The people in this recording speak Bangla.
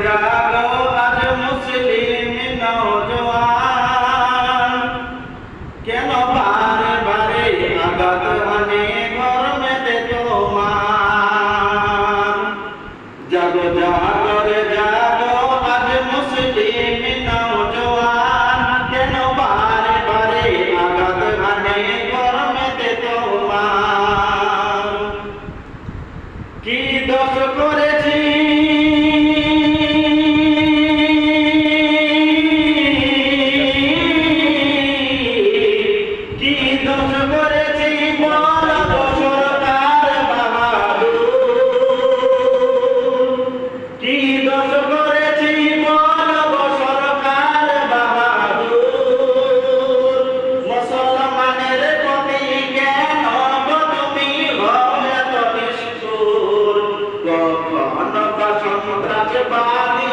জাগো আজ মুসলিম নওজোয়ান, কেন বারে বারে আঘাত হানে ধর্মেতে তোমার। জাগো জাগো রে জাগো আজ মুসলিম নওজোয়ান, কেন বারে বারে আঘাত হানে ধর্মেতে তোমার। কি দোষ করেছি কি দোষ করেছি বলো সরকার বাহাদুর, কি দোষ করেছি বলো সরকার বাহাদুর। মুসলমানের প্রতি কেন তুমি হও এত নিষ্ঠুর, কখনো বা সন্ত্রাসবাদী